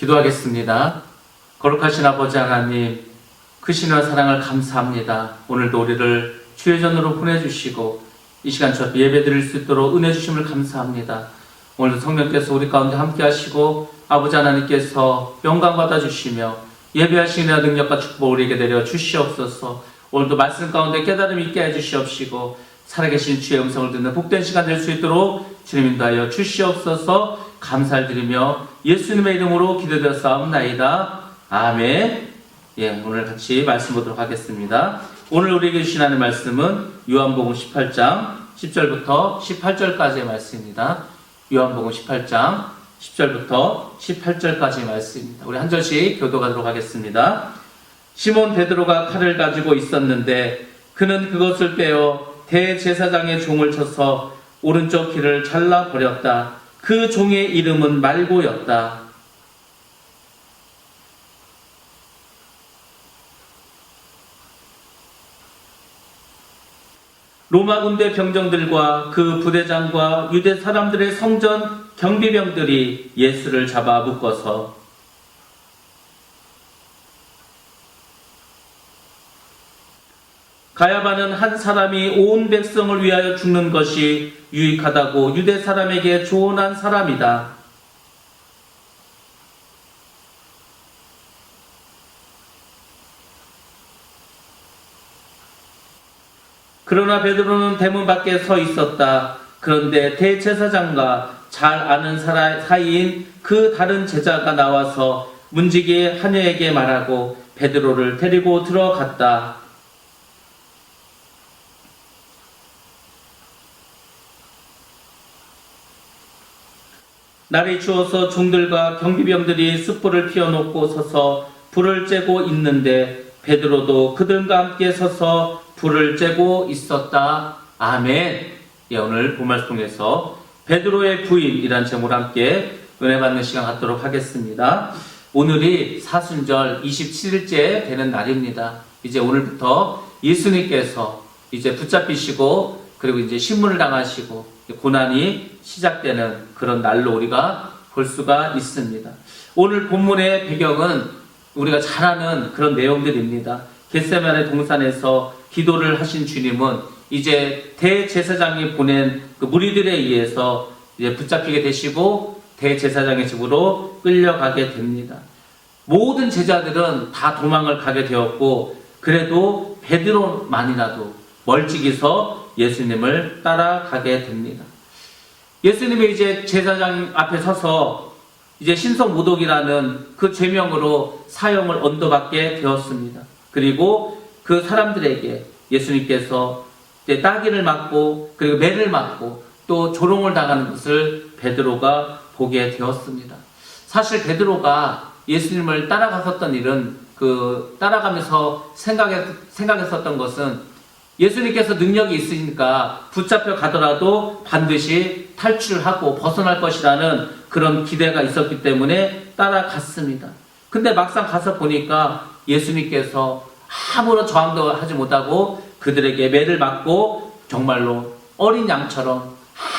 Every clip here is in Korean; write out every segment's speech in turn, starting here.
기도하겠습니다. 거룩하신 아버지 하나님, 크신 사랑을 감사합니다. 오늘도 우리를 주의 전으로 보내주시고 이 시간 저 예배 드릴 수 있도록 은혜 주심을 감사합니다. 오늘도 성령께서 우리 가운데 함께 하시고 아버지 하나님께서 영광 받아주시며 예배하시는 능력과 축복 우리에게 내려 주시옵소서. 오늘도 말씀 가운데 깨달음 있게 해주시옵시고 살아계신 주의 음성을 듣는 복된 시간 될 수 있도록 주님 인도하여 주시옵소서. 감사를 드리며 예수님의 이름으로 기도드렸사옵나이다. 아멘. 오늘 같이 말씀 보도록 하겠습니다. 오늘 우리에게 주신 하나님의 말씀은 요한복음 18장 10절부터 18절까지의 말씀입니다. 요한복음 18장 10절부터 18절까지의 말씀입니다. 우리 한 절씩 교도하도록 하겠습니다. 시몬 베드로가 칼을 가지고 있었는데 그는 그것을 빼어 대제사장의 종을 쳐서 오른쪽 귀를 잘라버렸다. 그 종의 이름은 말고였다. 로마 군대 병정들과 그 부대장과 유대 사람들의 성전 경비병들이 예수를 잡아 묶어서 가야바는 한 사람이 온 백성을 위하여 죽는 것이 유익하다고 유대 사람에게 조언한 사람이다. 그러나 베드로는 대문 밖에 서 있었다. 그런데 대제사장과 잘 아는 사이인 그 다른 제자가 나와서 문지기의 하녀에게 말하고 베드로를 데리고 들어갔다. 날이 추워서 종들과 경비병들이 숯불을 피워놓고 서서 불을 쬐고 있는데 베드로도 그들과 함께 서서 불을 쬐고 있었다. 아멘. 오늘 본말씀 통해서 베드로의 부인이라는 제목으로 함께 은혜 받는 시간 갖도록 하겠습니다. 오늘이 사순절 27일째 되는 날입니다. 이제 오늘부터 예수님께서 이제 붙잡히시고 그리고 이제 신문을 당하시고 고난이 시작되는 그런 날로 우리가 볼 수가 있습니다. 오늘 본문의 배경은 우리가 잘 아는 그런 내용들입니다. 겟세마네 동산에서 기도를 하신 주님은 이제 대제사장이 보낸 그 무리들에 의해서 이제 붙잡히게 되시고 대제사장의 집으로 끌려가게 됩니다. 모든 제자들은 다 도망을 가게 되었고 그래도 베드로만이라도 멀찍이서 예수님을 따라가게 됩니다. 예수님이 이제 제사장 앞에 서서 이제 신성모독이라는 그 죄명으로 사형을 언도받게 되었습니다. 그리고 그 사람들에게 예수님께서 따기를 맞고 그리고 매를 맞고 또 조롱을 당하는 것을 베드로가 보게 되었습니다. 사실 베드로가 예수님을 따라갔었던 일은 따라가면서 생각했었던 것은 예수님께서 능력이 있으니까 붙잡혀 가더라도 반드시 탈출하고 벗어날 것이라는 그런 기대가 있었기 때문에 따라갔습니다. 근데 막상 가서 보니까 예수님께서 아무런 저항도 하지 못하고 그들에게 매를 맞고 정말로 어린 양처럼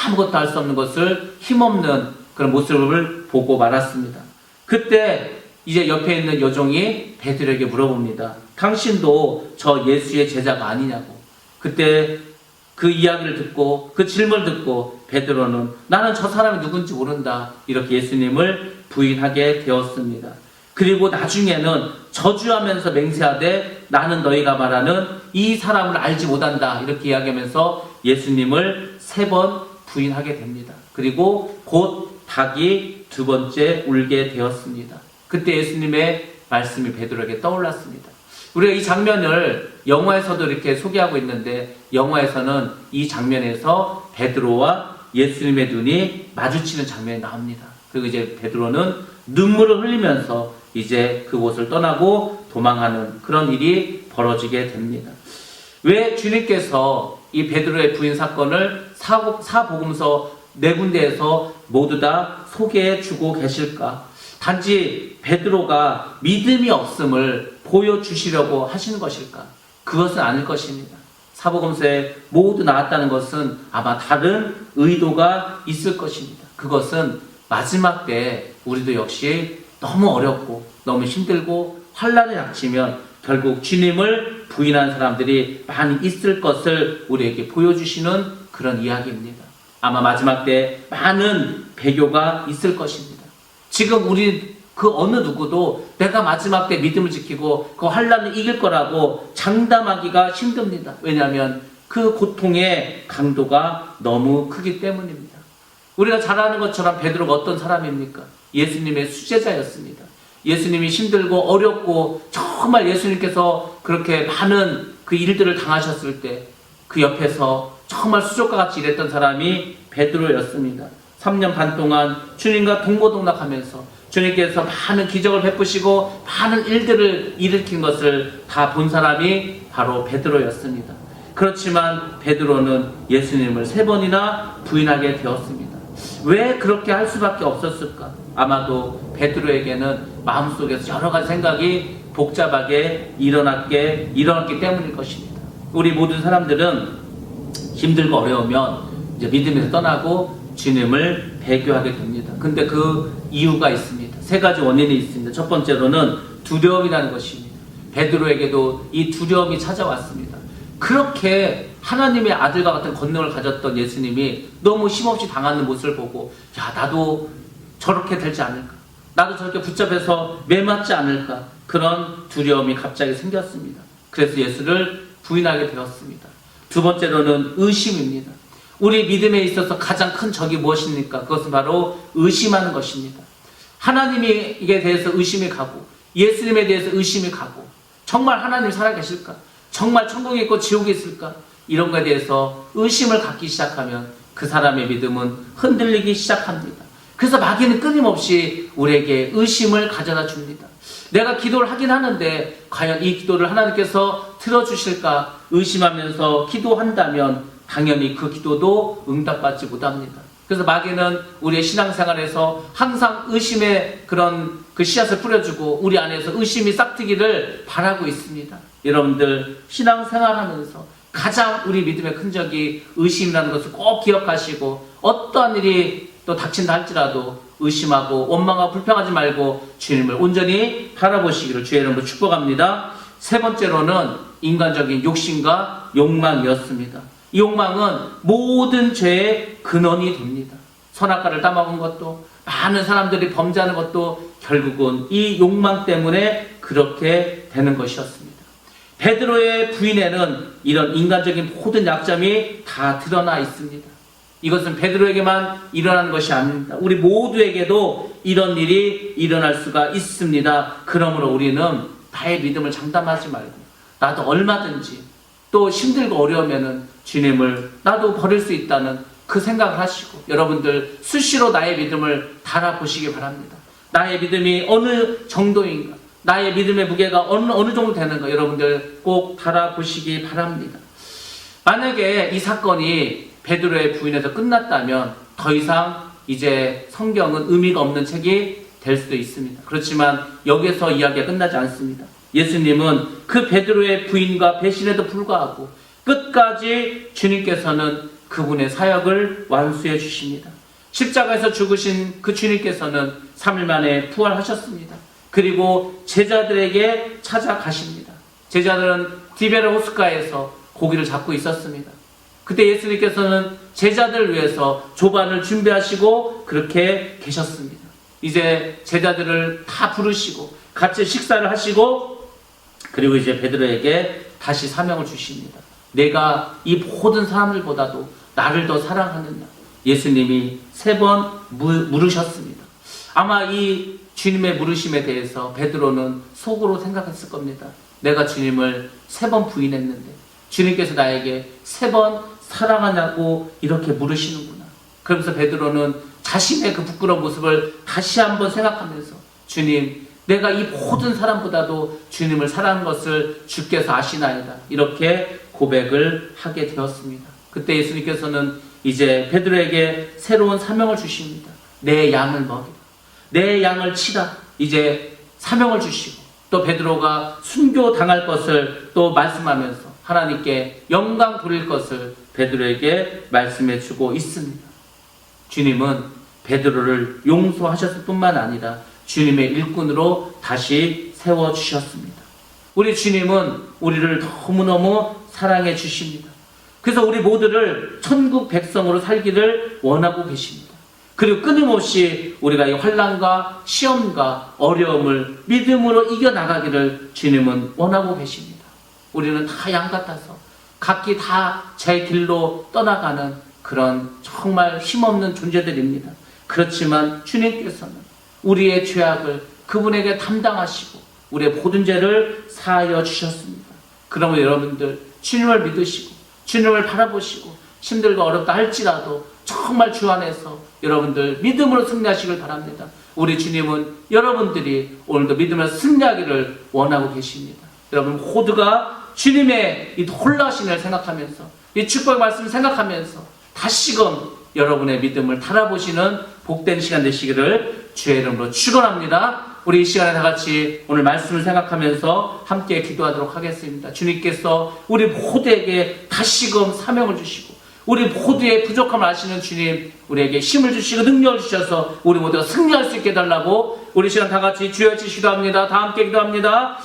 아무것도 할 수 없는 것을 힘없는 그런 모습을 보고 말았습니다. 그때 이제 옆에 있는 여종이 베드로에게 물어봅니다. 당신도 저 예수의 제자가 아니냐고. 그때 그 이야기를 듣고 그 질문을 듣고 베드로는 나는 저 사람이 누군지 모른다. 이렇게 예수님을 부인하게 되었습니다. 그리고 나중에는 저주하면서 맹세하되 나는 너희가 말하는 이 사람을 알지 못한다. 이렇게 이야기하면서 예수님을 3번 부인하게 됩니다. 그리고 곧 닭이 2번째 울게 되었습니다. 그때 예수님의 말씀이 베드로에게 떠올랐습니다. 우리가 이 장면을 영화에서도 이렇게 소개하고 있는데 영화에서는 이 장면에서 베드로와 예수님의 눈이 마주치는 장면이 나옵니다. 그리고 이제 베드로는 눈물을 흘리면서 이제 그곳을 떠나고 도망하는 그런 일이 벌어지게 됩니다. 왜 주님께서 이 베드로의 부인 사건을 사복음서 4군데에서 모두 다 소개해 주고 계실까? 단지 베드로가 믿음이 없음을 보여주시려고 하시는 것일까? 그것은 아닐 것입니다. 사복음서에 모두 나왔다는 것은 아마 다른 의도가 있을 것입니다. 그것은 마지막 때 우리도 역시 너무 어렵고 너무 힘들고 환난에 닥치면 결국 주님을 부인한 사람들이 많이 있을 것을 우리에게 보여주시는 그런 이야기입니다. 아마 마지막 때 많은 배교가 있을 것입니다. 지금 우리 그 어느 누구도 내가 마지막 때 믿음을 지키고 그 환난을 이길 거라고 장담하기가 힘듭니다. 왜냐하면 그 고통의 강도가 너무 크기 때문입니다. 우리가 잘 아는 것처럼 베드로가 어떤 사람입니까? 예수님의 수제자였습니다. 예수님이 힘들고 어렵고 정말 예수님께서 그렇게 많은 그 일들을 당하셨을 때 그 옆에서 정말 수족과 같이 일했던 사람이 베드로였습니다. 3년 반 동안 주님과 동고동락하면서 주님께서 많은 기적을 베푸시고 많은 일들을 일으킨 것을 다 본 사람이 바로 베드로였습니다. 그렇지만 베드로는 예수님을 3번이나 부인하게 되었습니다. 왜 그렇게 할 수밖에 없었을까? 아마도 베드로에게는 마음속에서 여러 가지 생각이 복잡하게 일어났기 때문일 것입니다. 우리 모든 사람들은 힘들고 어려우면 이제 믿음에서 떠나고 주님을 배교하게 됩니다. 근데 그 이유가 있습니다. 3가지 원인이 있습니다. 첫 번째로는 두려움이라는 것입니다. 베드로에게도 이 두려움이 찾아왔습니다. 그렇게 하나님의 아들과 같은 권능을 가졌던 예수님이 너무 힘없이 당하는 모습을 보고 야, 나도 저렇게 되지 않을까? 나도 저렇게 붙잡혀서 매맞지 않을까? 그런 두려움이 갑자기 생겼습니다. 그래서 예수를 부인하게 되었습니다. 두 번째로는 의심입니다. 우리 믿음에 있어서 가장 큰 적이 무엇입니까? 그것은 바로 의심하는 것입니다. 하나님에 대해서 의심이 가고 예수님에 대해서 의심이 가고 정말 하나님 살아계실까? 정말 천국이 있고 지옥이 있을까? 이런 것에 대해서 의심을 갖기 시작하면 그 사람의 믿음은 흔들리기 시작합니다. 그래서 마귀는 끊임없이 우리에게 의심을 가져다 줍니다. 내가 기도를 하긴 하는데 과연 이 기도를 하나님께서 들어주실까 의심하면서 기도한다면 당연히 그 기도도 응답받지 못합니다. 그래서 마귀는 우리의 신앙생활에서 항상 의심의 그런 그 씨앗을 뿌려주고 우리 안에서 의심이 싹트기를 바라고 있습니다. 여러분들 신앙생활하면서 가장 우리 믿음의 큰 적이 의심이라는 것을 꼭 기억하시고 어떠한 일이 또 닥친다 할지라도 의심하고 원망하고 불평하지 말고 주님을 온전히 바라보시기를 주의 이름으로 축복합니다. 3번째로는 인간적인 욕심과 욕망이었습니다. 이 욕망은 모든 죄의 근원이 됩니다. 선악과를 따먹은 것도 많은 사람들이 범죄하는 것도 결국은 이 욕망 때문에 그렇게 되는 것이었습니다. 베드로의 부인에는 이런 인간적인 모든 약점이 다 드러나 있습니다. 이것은 베드로에게만 일어나는 것이 아닙니다. 우리 모두에게도 이런 일이 일어날 수가 있습니다. 그러므로 우리는 나의 믿음을 장담하지 말고 나도 얼마든지 또 힘들고 어려우면은 주님을 나도 버릴 수 있다는 그 생각을 하시고 여러분들 수시로 나의 믿음을 달아보시기 바랍니다. 나의 믿음이 어느 정도인가? 나의 믿음의 무게가 어느 정도 되는가? 여러분들 꼭 달아보시기 바랍니다. 만약에 이 사건이 베드로의 부인에서 끝났다면 더 이상 이제 성경은 의미가 없는 책이 될 수도 있습니다. 그렇지만 여기서 이야기가 끝나지 않습니다. 예수님은 그 베드로의 부인과 배신에도 불구하고 끝까지 주님께서는 그분의 사역을 완수해 주십니다. 십자가에서 죽으신 그 주님께서는 3일 만에 부활하셨습니다. 그리고 제자들에게 찾아가십니다. 제자들은 디베르 호숫가에서 고기를 잡고 있었습니다. 그때 예수님께서는 제자들을 위해서 조반을 준비하시고 그렇게 계셨습니다. 이제 제자들을 다 부르시고 같이 식사를 하시고 그리고 이제 베드로에게 다시 사명을 주십니다. 내가 이 모든 사람들보다도 나를 더 사랑하느냐? 예수님이 3번 물으셨습니다. 아마 이 주님의 물으심에 대해서 베드로는 속으로 생각했을 겁니다. 내가 주님을 3번 부인했는데 주님께서 나에게 3번 사랑하냐고 이렇게 물으시는구나. 그러면서 베드로는 자신의 그 부끄러운 모습을 다시 한번 생각하면서 주님, 내가 이 모든 사람보다도 주님을 사랑한 것을 주께서 아시나이다. 이렇게 고백을 하게 되었습니다. 그때 예수님께서는 이제 베드로에게 새로운 사명을 주십니다. 내 양을 먹이라. 내 양을 치라. 이제 사명을 주시고 또 베드로가 순교당할 것을 또 말씀하면서 하나님께 영광 돌릴 것을 베드로에게 말씀해 주고 있습니다. 주님은 베드로를 용서하셨을 뿐만 아니라 주님의 일꾼으로 다시 세워주셨습니다. 우리 주님은 우리를 너무너무 사랑해 주십니다. 그래서 우리 모두를 천국 백성으로 살기를 원하고 계십니다. 그리고 끊임없이 우리가 이 환난과 시험과 어려움을 믿음으로 이겨나가기를 주님은 원하고 계십니다. 우리는 다 양 같아서 각기 다 제 길로 떠나가는 그런 정말 힘없는 존재들입니다. 그렇지만 주님께서는 우리의 죄악을 그분에게 담당하시고 우리의 모든 죄를 사하여 주셨습니다. 그러면 여러분들 주님을 믿으시고 주님을 바라보시고 힘들고 어렵다 할지라도 정말 주 안에서 여러분들 믿음으로 승리하시길 바랍니다. 우리 주님은 여러분들이 오늘도 믿음으로 승리하기를 원하고 계십니다. 여러분 모두가 주님의 이 놀라우신 을 생각하면서 이 축복의 말씀을 생각하면서 다시금 여러분의 믿음을 달아보시는 복된 시간 되시기를 주의 이름으로 축원합니다. 우리 이 시간에 다 같이 오늘 말씀을 생각하면서 함께 기도하도록 하겠습니다. 주님께서 우리 모두에게 다시금 사명을 주시고 우리 모두의 부족함을 아시는 주님, 우리에게 힘을 주시고 능력을 주셔서 우리 모두가 승리할 수 있게 해달라고 우리 시간 다 같이 주여 같이 기도합니다. 다 함께 기도합니다.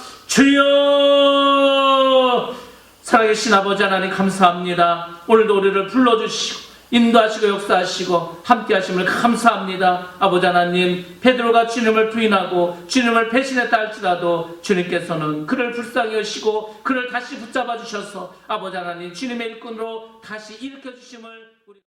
주여! 살아계신 아버지 하나님 감사합니다. 오늘도 우리를 불러주시고 인도하시고 역사하시고 함께 하심을 감사합니다. 아버지 하나님, 베드로가 주님을 부인하고 주님을 배신했다 할지라도 주님께서는 그를 불쌍히 여시고 그를 다시 붙잡아 주셔서 아버지 하나님 주님의 일꾼으로 다시 일으켜 주심을